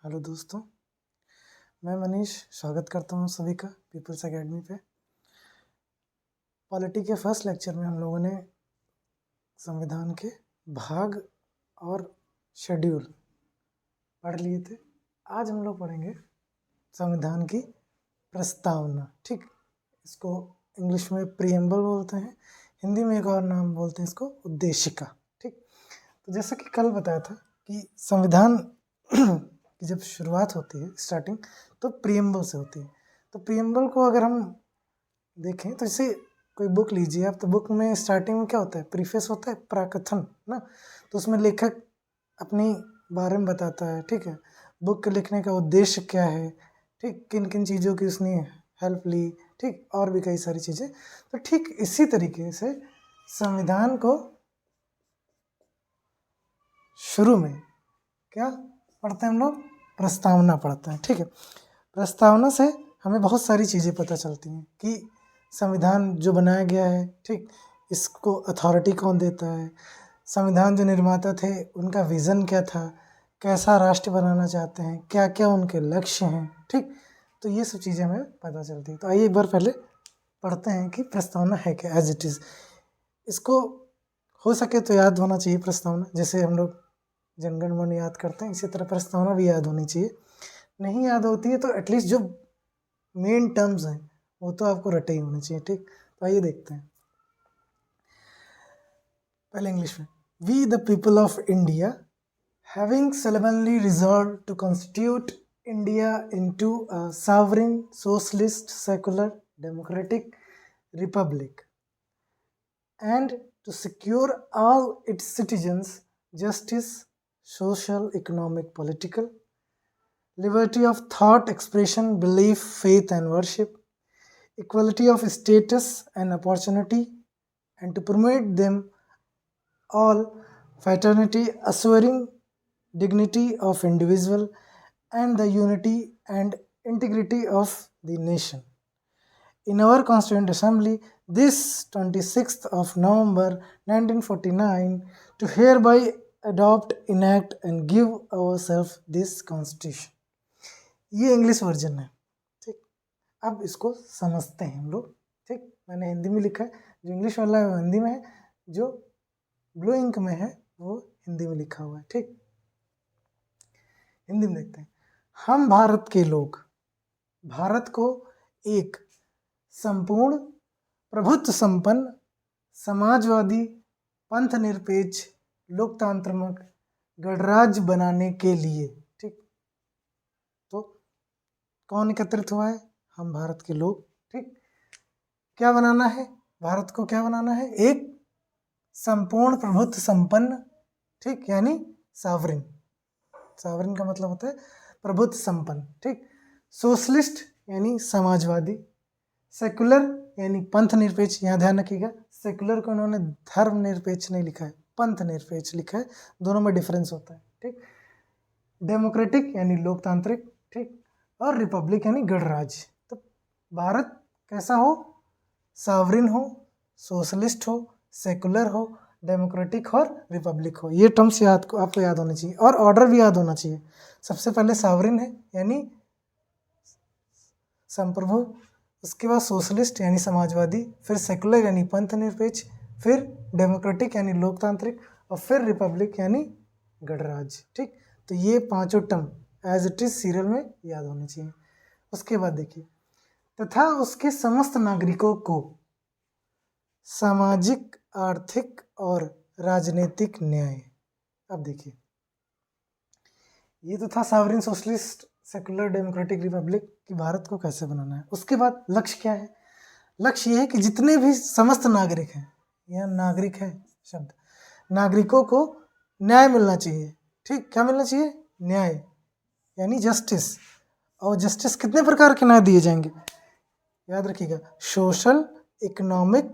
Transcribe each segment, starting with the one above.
Hello दोस्तों, मैं मनीष स्वागत करता हूँ सभी का पीपल्स एकेडमी पे। पॉलिटी के फर्स्ट लेक्चर में हम लोगों ने संविधान के भाग और शेड्यूल पढ़ लिए थे। आज हम लोग पढ़ेंगे संविधान की प्रस्तावना। ठीक, इसको इंग्लिश में प्रीएम्बल बोलते हैं, हिंदी में एक और नाम बोलते हैं इसको उद्देशिका। ठीक, तो जैसा कि कल बताया था कि संविधान की जब शुरुआत होती है स्टार्टिंग तो प्रीएम्बल से होती है। तो प्रीएम्बल को अगर हम देखें तो जैसे कोई बुक लीजिए आप, तो बुक में स्टार्टिंग में क्या होता है, प्रीफेस होता है, प्राकथन ना। तो उसमें लेखक अपनी बारे में बताता है, ठीक है, बुक के लिखने का उद्देश्य क्या है, ठीक, किन किन चीज़ों की उसने हेल्प ली, ठीक, और भी कई सारी चीज़ें। तो ठीक इसी तरीके से संविधान को शुरू में क्या पढ़ते हैं हम लोग, प्रस्तावना पढ़ते हैं। ठीक है, प्रस्तावना से हमें बहुत सारी चीज़ें पता चलती हैं कि संविधान जो बनाया गया है, ठीक, इसको अथॉरिटी कौन देता है, संविधान जो निर्माता थे उनका विज़न क्या था, कैसा राष्ट्र बनाना चाहते हैं, क्या क्या उनके लक्ष्य हैं। ठीक, तो ये सब चीज़ें हमें पता चलती हैं। तो आइए एक बार पहले पढ़ते हैं कि प्रस्तावना है क्या, एज इट इज़। इसको हो सके तो याद होना चाहिए प्रस्तावना, जैसे हम लोग जनगण मन याद करते हैं, इसी तरह प्रस्तावना भी याद होनी चाहिए। नहीं याद होती है तो एटलीस्ट जो मेन टर्म्स हैं वो तो आपको रटे ही होने चाहिए। ठीक, तो आइए देखते हैं। पहले इंग्लिश में, we the people of India having solemnly resolved to constitute India into a sovereign, socialist, secular, democratic republic, and to secure all its citizens justice, social, economic, political, liberty of thought, expression, belief, faith, and worship, equality of status and opportunity, and to promote them all fraternity, assuring dignity of individual and the unity and integrity of the nation. In our Constituent Assembly, this 26th of November 1949, to hereby adopt, enact, and give ourselves this Constitution. ये English version है। ठीक, अब इसको समझते हैं हम लोग। ठीक, मैंने हिंदी में लिखा है, जो इंग्लिश वाला है वो हिंदी में है, जो ब्लू इंक में है वो हिंदी में लिखा हुआ है। ठीक, हिंदी में देखते हैं। हम भारत के लोग भारत को एक संपूर्ण, प्रभुत्व संपन्न, समाजवादी, पंथ निरपेक्ष, लोकतांत्रिक गणराज्य बनाने के लिए, ठीक, तो कौन एकत्रित हुआ है, हम भारत के लोग। ठीक, क्या बनाना है भारत को, क्या बनाना है, एक संपूर्ण प्रभुत्व संपन्न, ठीक, यानी सावरिन। सावरिन का मतलब होता है प्रभुत्व संपन्न। ठीक, सोशलिस्ट यानी समाजवादी, सेकुलर यानी पंथ निरपेक्ष। यहाँ ध्यान रखिएगा, सेकुलर को उन्होंने धर्म निरपेक्ष नहीं लिखा है, पंथ निरपेक्ष लिखा है, दोनों में डिफरेंस होता है। ठीक, डेमोक्रेटिक यानी लोकतांत्रिक, ठीक, और रिपब्लिक यानी गणराज्य। तो भारत कैसा हो, सावरिन हो, सोशलिस्ट हो, सेकुलर हो, डेमोक्रेटिक और रिपब्लिक हो। ये टर्म्स आपको याद होने चाहिए, और ऑर्डर भी याद होना चाहिए। सबसे पहले सावरिन है यानी संप्रभु, उसके बाद सोशलिस्ट यानी समाजवादी, फिर सेकुलर यानी पंथ निरपेक्ष, फिर डेमोक्रेटिक यानी लोकतांत्रिक, और फिर रिपब्लिक यानी गणराज्य। ठीक, तो ये पांचों term as it is serial में याद होने चाहिए। उसके बाद देखिए, तथा उसके समस्त नागरिकों को सामाजिक, आर्थिक और राजनीतिक न्याय। अब देखिए, ये तो था सावरिन, सोशलिस्ट, सेकुलर, डेमोक्रेटिक, रिपब्लिक कि भारत को कैसे बनाना है। उसके बाद लक्ष्य क्या है, लक्ष्य ये है कि जितने भी समस्त नागरिक हैं, यह नागरिक है शब्द, नागरिकों को न्याय मिलना चाहिए। ठीक, क्या मिलना चाहिए, न्याय यानी जस्टिस। और जस्टिस कितने प्रकार के न्याय दिए जाएंगे, याद रखिएगा, सोशल, इकोनॉमिक,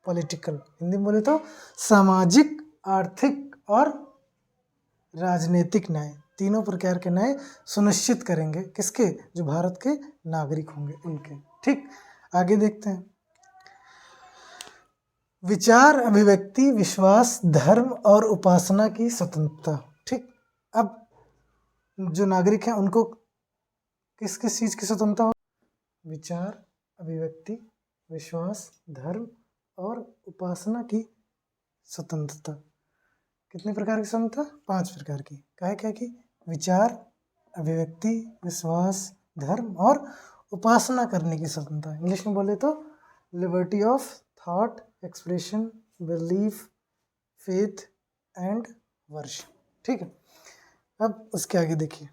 पॉलिटिकल। हिंदी में बोले तो सामाजिक, आर्थिक और राजनीतिक न्याय, तीनों प्रकार के न्याय सुनिश्चित करेंगे किसके, जो भारत के नागरिक होंगे उनके। ठीक, आगे देखते हैं। विचार, अभिव्यक्ति, विश्वास, धर्म और उपासना की स्वतंत्रता। ठीक, अब जो नागरिक हैं उनको किस किस चीज़ की स्वतंत्रता हो? विचार, अभिव्यक्ति, विश्वास, धर्म और उपासना की स्वतंत्रता। कितने प्रकार की स्वतंत्रता? 5 प्रकार की। क्या की? विचार, अभिव्यक्ति, विश्वास, धर्म और उपासना करने की स्वतंत्रता। इंग्लिश में बोले तो liberty of thought, expression, belief, faith and worship. ठीक है, अब उसके आगे देखिए,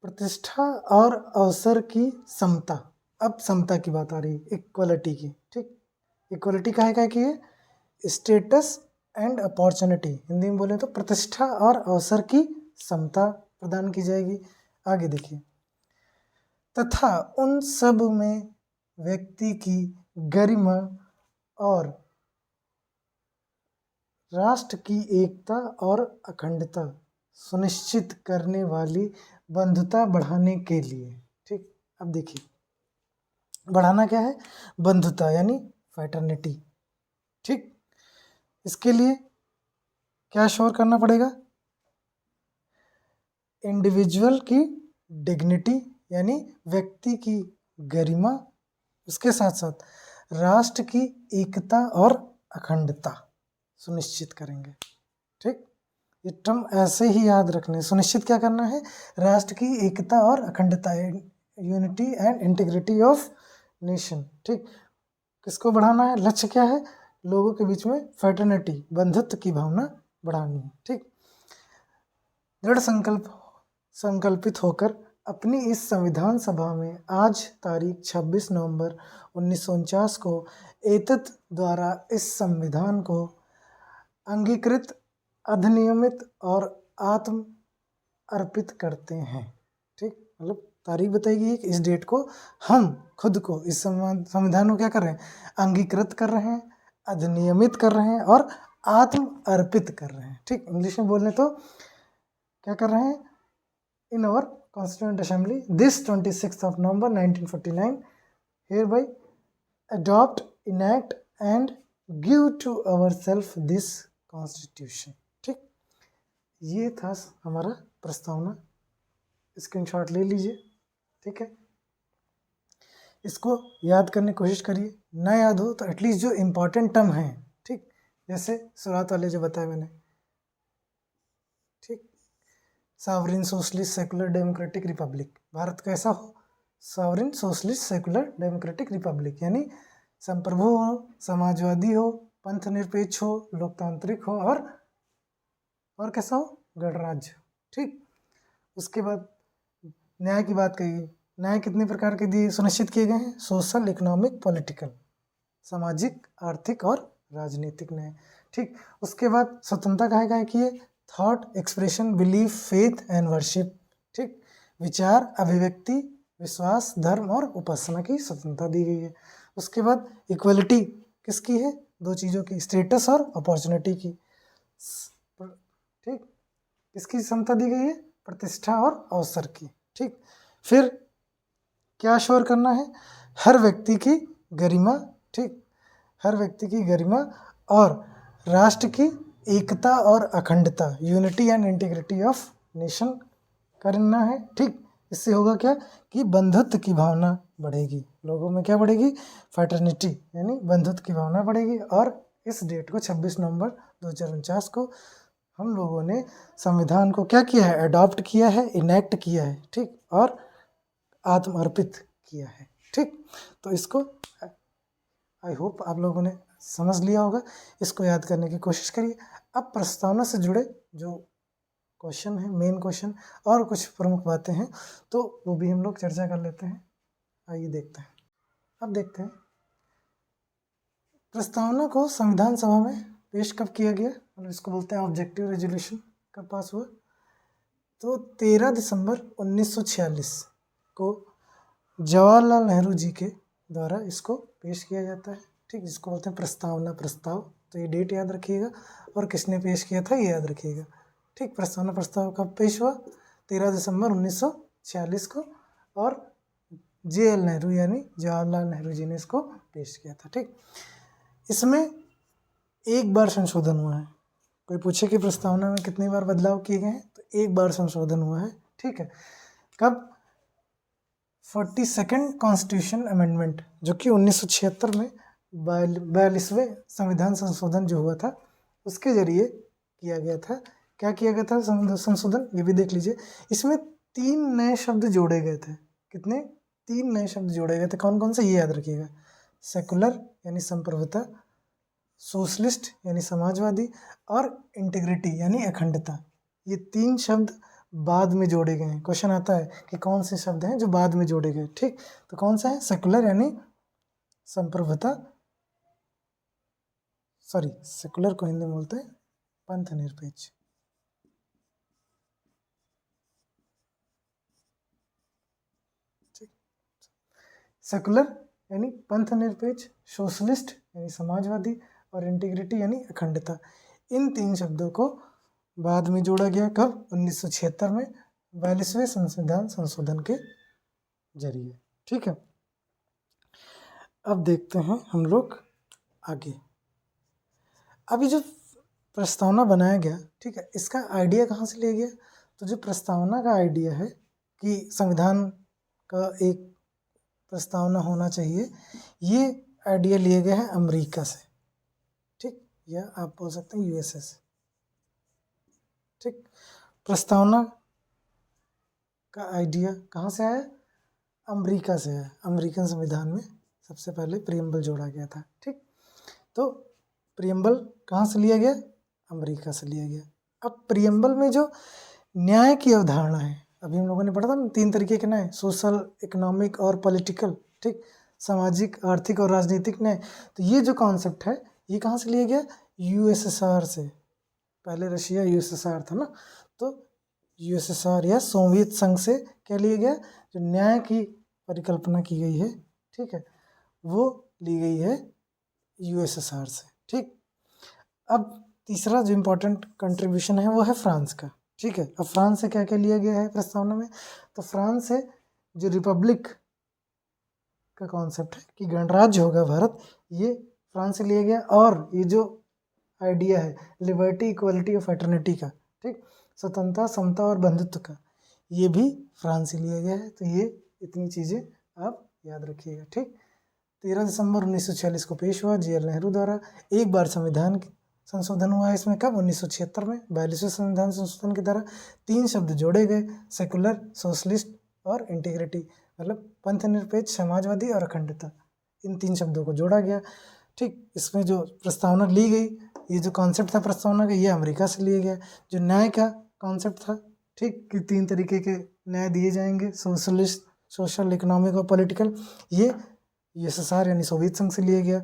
प्रतिष्ठा और अवसर की समता। अब समता की बात आ रही है, इक्वलिटी की। ठीक, इक्वलिटी क्या की है? Status and opportunity. हिंदी में बोले तो प्रतिष्ठा और अवसर की समता प्रदान की जाएगी। आगे देखिए, तथा उन सब में व्यक्ति की गरिमा और राष्ट्र की एकता और अखंडता सुनिश्चित करने वाली बंधुता बढ़ाने के लिए। ठीक, अब देखिए, बढ़ाना क्या है? बंधुता यानी फ्रेटर्निटी। ठीक, इसके लिए क्या श्योर करना पड़ेगा? इंडिविजुअल की डिग्निटी यानी व्यक्ति की गरिमा, उसके साथ साथ राष्ट्र की एकता और अखंडता सुनिश्चित करेंगे। ठीक, ये टर्म ऐसे ही याद रखने। सुनिश्चित क्या करना है? राष्ट्र की एकता और अखंडता, unity and integrity of nation. ठीक, किसको बढ़ाना है? लक्ष्य क्या है? लोगों के बीच में फ्रेटर्निटी, बंधुत्व की भावना बढ़ानी है। ठीक, दृढ़ संकल्पित होकर अपनी इस संविधान सभा में आज तारीख 26 नवंबर 1949 को एतत् द्वारा इस संविधान को अंगीकृत, अधिनियमित और आत्म अर्पित करते हैं। ठीक, मतलब तारीख बताई गई है कि इस डेट को हम खुद को इस संविधान को क्या कर रहे हैं? अंगीकृत कर रहे हैं, अधिनियमित कर रहे हैं और आत्म अर्पित कर रहे हैं। ठीक, इंग्लिश में बोलने तो क्या कर रहे हैं? In our constituent assembly this 26th of November 1949 hereby adopt, enact and give to ourselves this constitution। ठीक, ये था हमारा प्रस्तावना। स्क्रीनशॉट ले लीजिए। ठीक है, इसको याद करने की कोशिश करिए। ना याद हो तो एटलीस्ट जो इम्पोर्टेंट टर्म है, ठीक, जैसे शुरुआत वाले जो बताया मैंने। ठीक, sovereign socialist secular democratic Republic. Bharat कैसा हो? Sovereign socialist secular democratic Republic, यानी संप्रभु हो, समाजवादी हो, पंथ निरपेक्ष हो, लोकतांत्रिक हो और कैसा हो? गणराज्य। ठीक, उसके बाद न्याय की बात कही। न्याय कितने प्रकार के दिए सुनिश्चित किए गए हैं? सोशल, इकोनॉमिक, पॉलिटिकल, सामाजिक, आर्थिक और राजनीतिक न्याय। ठीक, उसके बाद स्वतंत्रता क्या की है? Thought, expression, belief, faith and worship. ठीक, विचार, अभिव्यक्ति, विश्वास, धर्म और उपासना की स्वतंत्रता दी गई है। उसके बाद इक्वलिटी किसकी है? 2 चीज़ों की, स्टेटस और अपॉर्चुनिटी की। ठीक, किसकी क्षमता दी गई है? प्रतिष्ठा और अवसर की। ठीक, फिर क्या श्योर करना है? हर व्यक्ति की गरिमा। ठीक, हर व्यक्ति की गरिमा और राष्ट्र की एकता और अखंडता, unity and integrity of nation करना है। ठीक, इससे होगा क्या कि बंधुत्व की भावना बढ़ेगी। लोगों में क्या बढ़ेगी? फ्रेटर्निटी यानी बंधुत्व की भावना बढ़ेगी। और इस डेट को 26 नवंबर 2049 को हम लोगों ने संविधान को क्या किया है? अडॉप्ट किया है, इनेक्ट किया है। ठीक, और आत्मअर्पित किया है। ठीक, तो इसको आई होप आप लोगों ने समझ लिया होगा। इसको याद करने की कोशिश करिए। अब प्रस्तावना से जुड़े जो क्वेश्चन है, मेन क्वेश्चन और कुछ प्रमुख बातें हैं, तो वो भी हम लोग चर्चा कर लेते हैं। आइए देखते हैं। अब देखते हैं प्रस्तावना को संविधान सभा में पेश कब किया गया, मतलब इसको बोलते हैं ऑब्जेक्टिव रेजोल्यूशन, कब पास हुआ? तो 13 दिसंबर 1946 को जवाहरलाल नेहरू जी के द्वारा इसको पेश किया जाता है। ठीक, जिसको बोलते हैं प्रस्तावना प्रस्ताव। तो ये डेट याद रखिएगा और किसने पेश किया था ये याद रखिएगा। ठीक, प्रस्तावना प्रस्ताव कब पेश हुआ? 13 दिसंबर 1946 को, और JL नेहरू यानी जवाहरलाल नेहरू जी ने इसको पेश किया था। ठीक, इसमें एक बार संशोधन हुआ है। कोई पूछे कि प्रस्तावना में कितनी बार बदलाव किए गए हैं, तो एक बार संशोधन हुआ है, ठीक है। कब? 42nd कॉन्स्टिट्यूशन अमेंडमेंट, जो कि 1976 में 42वें संविधान संशोधन जो हुआ था उसके जरिए किया गया था। क्या किया गया था संशोधन, ये भी देख लीजिए। इसमें 3 नए शब्द जोड़े गए थे। कितने? 3 नए शब्द जोड़े गए थे। कौन कौन से, ये याद रखिएगा। सेकुलर यानी संप्रभुता, सोशलिस्ट यानी समाजवादी, और इंटीग्रिटी यानी अखंडता। ये 3 शब्द बाद में जोड़े गए हैं। क्वेश्चन आता है कि कौन से शब्द हैं जो बाद में जोड़े गए, ठीक। तो कौन सा है? सेकुलर यानी संप्रभुता, सॉरी सेकुलर को हिंदी में बोलते हैं पंथ निरपेक्ष, ठीक। सेकुलर यानी पंथ निरपेक्ष, सोशलिस्ट यानी समाजवादी, और इंटीग्रिटी यानी अखंडता। इन 3 शब्दों को बाद में जोड़ा गया। कब? 1976 में 42वें संविधान संशोधन के जरिए, ठीक है। अब देखते हैं हम लोग आगे। अभी जो प्रस्तावना बनाया गया, ठीक है, इसका आइडिया कहाँ से लिया गया? तो जो प्रस्तावना का आइडिया है कि संविधान का एक प्रस्तावना होना चाहिए, ये आइडिया लिए गए हैं अमेरिका से, ठीक, या आप बोल सकते हैं यूएसए से, ठीक। प्रस्तावना का आइडिया कहाँ से आया? अमेरिका से है। अमेरिकन संविधान में सबसे पहले प्रियम्बल जोड़ा गया था, ठीक। तो प्रियम्बल कहाँ से लिया गया? अमेरिका से लिया गया। अब प्रियम्बल में जो न्याय की अवधारणा है, अभी हम लोगों ने पढ़ा था ना 3 तरीके के न्याय, सोशल, इकोनॉमिक और पॉलिटिकल, ठीक, सामाजिक, आर्थिक और राजनीतिक न्याय। तो ये जो कॉन्सेप्ट है ये कहाँ से लिया गया? यूएसएसआर से। पहले रशिया यूएसएसआर था ना, तो यूएसएसआर या सोवियत संघ से क्या लिया गया? जो न्याय की परिकल्पना की गई है, ठीक है, वो ली गई है यूएसएसआर से, ठीक। अब तीसरा जो इम्पोर्टेंट कंट्रीब्यूशन है वो है फ्रांस का, ठीक है। अब फ्रांस से क्या क्या लिया गया है प्रस्तावना में? तो फ्रांस से जो रिपब्लिक का कॉन्सेप्ट है कि गणराज्य होगा भारत, ये फ्रांस से लिया गया। और ये जो आइडिया है लिबर्टी, इक्वलिटी और फैटर्निटी का, ठीक, स्वतंत्रता, समता और बंधुत्व का, ये भी फ्रांस से लिया गया है। तो ये इतनी चीज़ें आप याद रखिएगा, ठीक। 13 दिसंबर 1946 को पेश हुआ JL नेहरू द्वारा। एक बार संविधान संशोधन हुआ है इसमें। कब? 1976 में 42वें संविधान संशोधन के द्वारा 3 शब्द जोड़े गए, सेकुलर, सोशलिस्ट और इंटीग्रिटी, मतलब पंथ निरपेक्ष, समाजवादी और अखंडता। इन 3 शब्दों को जोड़ा गया, ठीक। इसमें जो प्रस्तावना ली गई, ये जो कॉन्सेप्ट था प्रस्तावना का, ये अमेरिका से लिया गया। जो न्याय का कॉन्सेप्ट था, ठीक, कि 3 तरीके के न्याय दिए जाएंगे, सोशलिस्ट, सोशल, इकोनॉमिक और पॉलिटिकल, ये यूएसएसआर यानी सोवियत संघ से लिया गया।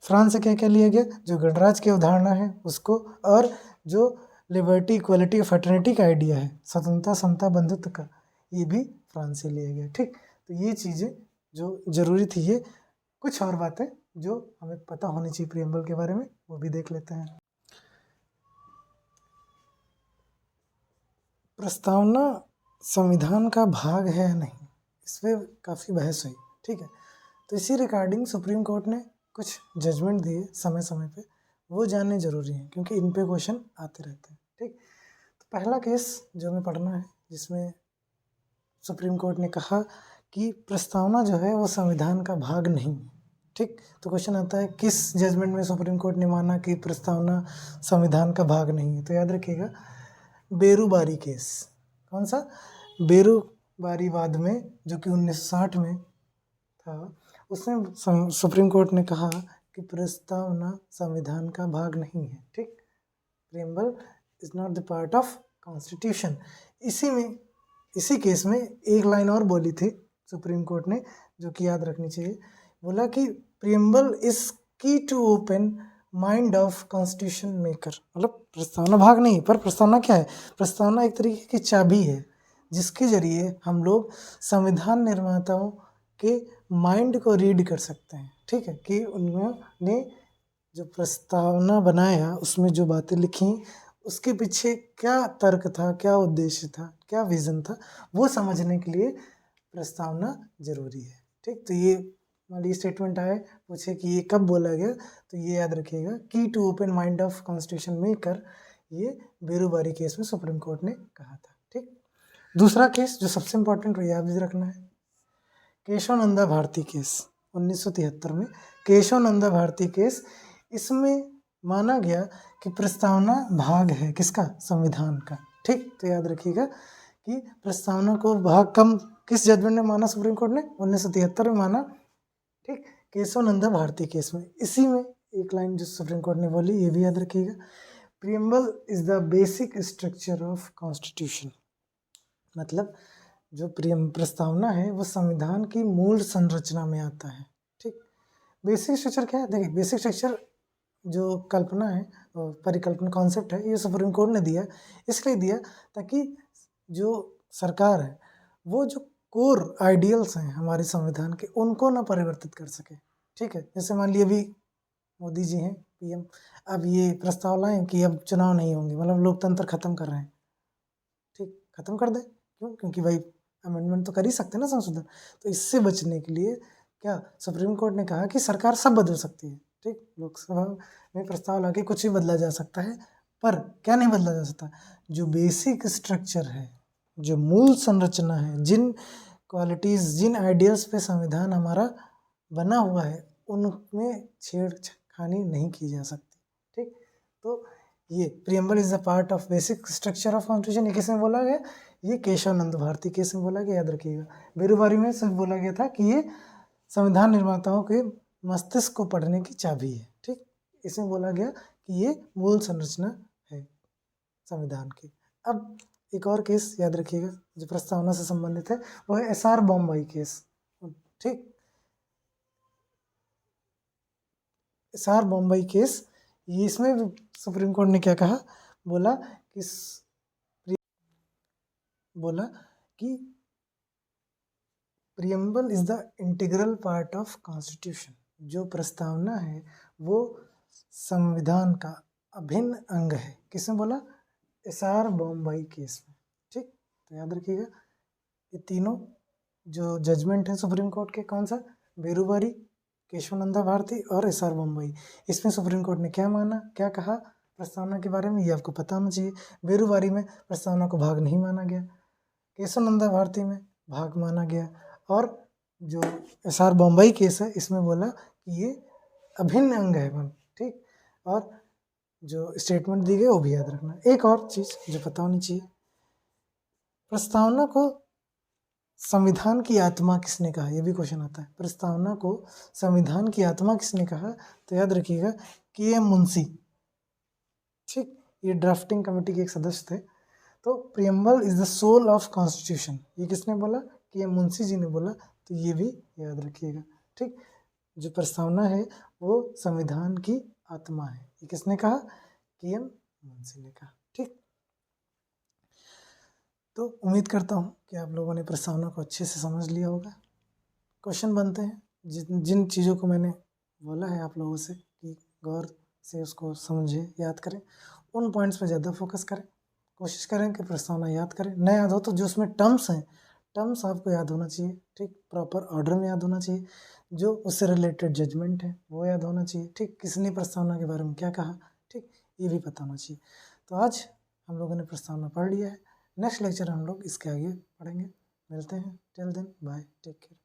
फ्रांस से क्या क्या लिया गया? जो गणराज्य की अवधारणा है उसको, और जो लिबर्टी, इक्वलिटी और फैटर्निटी का आइडिया है, स्वतंत्रता, समता, बंधुत्व का, ये भी फ्रांस से लिया गया, ठीक। तो ये चीज़ें जो जरूरी थी, ये कुछ और बातें जो हमें पता होनी चाहिए प्रियम्बल के बारे में, वो भी देख लेते हैं। प्रस्तावना संविधान का भाग है या नहीं, इस पर काफ़ी बहस हुई, ठीक है। तो इसी रिगार्डिंग सुप्रीम कोर्ट ने कुछ जजमेंट दिए समय समय पे, वो जानने जरूरी हैं क्योंकि इन पे क्वेश्चन आते रहते हैं, ठीक। तो पहला केस जो हमें पढ़ना है, जिसमें सुप्रीम कोर्ट ने कहा कि प्रस्तावना जो है वो संविधान का भाग नहीं है, ठीक। तो क्वेश्चन आता है किस जजमेंट में सुप्रीम कोर्ट ने माना कि प्रस्तावना संविधान का भाग नहीं है? तो याद रखिएगा, बेरूबारी केस। कौन सा? बेरूबारी वाद में, जो कि 1960 में था। उसमें सुप्रीम कोर्ट ने कहा कि प्रस्तावना संविधान का भाग नहीं है, ठीक। Preamble is not the part of constitution. इसी केस में एक लाइन और बोली थी सुप्रीम कोर्ट ने, जो कि याद रखनी चाहिए। बोला कि preamble is key to open mind of constitution maker. मतलब प्रस्तावना भाग नहीं, पर प्रस्तावना क्या है? प्रस्तावना एक तरीके की चाबी है जिसके जरिए हम लोग संविधान निर्माताओं के माइंड को रीड कर सकते हैं, ठीक है, कि उन्होंने जो प्रस्तावना बनाया उसमें जो बातें लिखी उसके पीछे क्या तर्क था, क्या उद्देश्य था, क्या विज़न था, वो समझने के लिए प्रस्तावना जरूरी है, ठीक। तो ये हमारी स्टेटमेंट आए, पूछे कि ये कब बोला गया, तो ये याद रखिएगा, key to open mind of constitution maker, ये बेरूबारी केस में सुप्रीम कोर्ट ने कहा था, ठीक। दूसरा केस जो सबसे इम्पोर्टेंट याद भी रखना है, केशव नंदा भारती केस 1973 में, केशव नंदा भारती केस। इसमें माना गया कि प्रस्तावना भाग है किसका, संविधान का। ठीक, तो याद रखिएगा कि प्रस्तावना को भाग कम किस जजमेंट ने माना, सुप्रीम कोर्ट ने 1973 में माना। ठीक, केशव नंदा भारती केस में। इसी में एक लाइन जो सुप्रीम कोर्ट ने बोली ये भी याद रखिएगा, preamble is the basic structure of constitution. मतलब जो प्रस्तावना है वो संविधान की मूल संरचना में आता है। ठीक, बेसिक स्ट्रक्चर क्या है, देखिए बेसिक स्ट्रक्चर जो कल्पना है, परिकल्पना कॉन्सेप्ट है, ये सुप्रीम कोर्ट ने दिया, इसलिए दिया ताकि जो सरकार है वो जो कोर आइडियल्स हैं हमारे संविधान के उनको ना परिवर्तित कर सके। ठीक है, जैसे मान लिए अभी मोदी जी हैं पीएम, अब ये प्रस्ताव लाएं कि अब चुनाव नहीं होंगे, मतलब लोकतंत्र खत्म कर रहे हैं। ठीक, खत्म कर दें, क्यों, क्योंकि भाई अमेंडमेंट तो कर ही सकते हैं ना, संशोधन। तो इससे बचने के लिए क्या सुप्रीम कोर्ट ने कहा कि सरकार सब बदल सकती है। ठीक, लोकसभा में प्रस्ताव लाके कुछ भी बदला जा सकता है, पर क्या नहीं बदला जा सकता, जो बेसिक स्ट्रक्चर है, जो मूल संरचना है, जिन क्वालिटीज जिन आइडियल्स पे संविधान हमारा बना हुआ है उनमें छेड़खानी नहीं की जा सकती। ठीक, तो ये preamble is the part of basic structure of constitution, ये किसमें बोला गया, ये केशव नंद भारती केस में बोला गया, याद रखिएगा। बेरुबारी में सिर्फ बोला गया था कि ये संविधान निर्माताओं के मस्तिष्क को पढ़ने की चाबी है। ठीक, इसमें बोला गया कि ये मूल संरचना है संविधान की। अब एक और केस याद रखिएगा जो प्रस्तावना से संबंधित है, वो है एसआर बॉम्बई केस। ठीक, एसआर बॉम्बई केस, ये इसमें सुप्रीम कोर्ट ने क्या कहा, बोला कि preamble is the integral part of constitution. जो प्रस्तावना है वो संविधान का अभिन्न अंग है। किसने बोला, एसआर बॉम्बई केस में। ठीक, तो याद रखिएगा ये तीनों जो जजमेंट है सुप्रीम कोर्ट के, कौन सा, बेरुबारी, केशव नंदा भारती और एसआर बॉम्बई, इसमें सुप्रीम कोर्ट ने क्या माना, क्या कहा प्रस्तावना के बारे में, ये आपको पता होना चाहिए। बेरुबारी में प्रस्तावना को भाग नहीं माना गया, केशव नंदा भारती में भाग माना गया, और जो एसआर बॉम्बई केस है इसमें बोला कि ये अभिन्न अंग है। ठीक, और जो स्टेटमेंट दी गई वो भी याद रखना। एक और चीज़ जो पता होनी चाहिए, प्रस्तावना को संविधान की आत्मा किसने कहा, ये भी क्वेश्चन आता है। प्रस्तावना को संविधान की आत्मा किसने कहा, तो याद रखिएगा के.एम. मुंशी। ठीक, ये ड्राफ्टिंग कमेटी के एक सदस्य थे। तो preamble is the soul of constitution, ये किसने बोला, के.एम. मुंशी जी ने बोला, तो ये भी याद रखिएगा। ठीक, जो प्रस्तावना है वो संविधान की आत्मा है, ये किसने कहा, के.एम. मुंशी ने कहा। ठीक, तो उम्मीद करता हूँ कि आप लोगों ने प्रस्तावना को अच्छे से समझ लिया होगा। क्वेश्चन बनते हैं जिन जिन चीज़ों को मैंने बोला है आप लोगों से कि गौर से उसको समझें, याद करें, उन पॉइंट्स पर ज़्यादा फोकस करें। कोशिश करें कि प्रस्तावना याद करें, न याद हो तो जो उसमें टर्म्स हैं, टर्म्स आपको याद होना चाहिए। ठीक, प्रॉपर ऑर्डर में याद होना चाहिए, जो उससे रिलेटेड जजमेंट है वो याद होना चाहिए। ठीक, किसने प्रस्तावना के बारे में क्या कहा, ठीक, ये भी पता होना चाहिए। तो आज हम लोगों ने प्रस्तावना पढ़ लिया है, नेक्स्ट लेक्चर हम लोग इसके आगे पढ़ेंगे। मिलते हैं, till then bye, take care.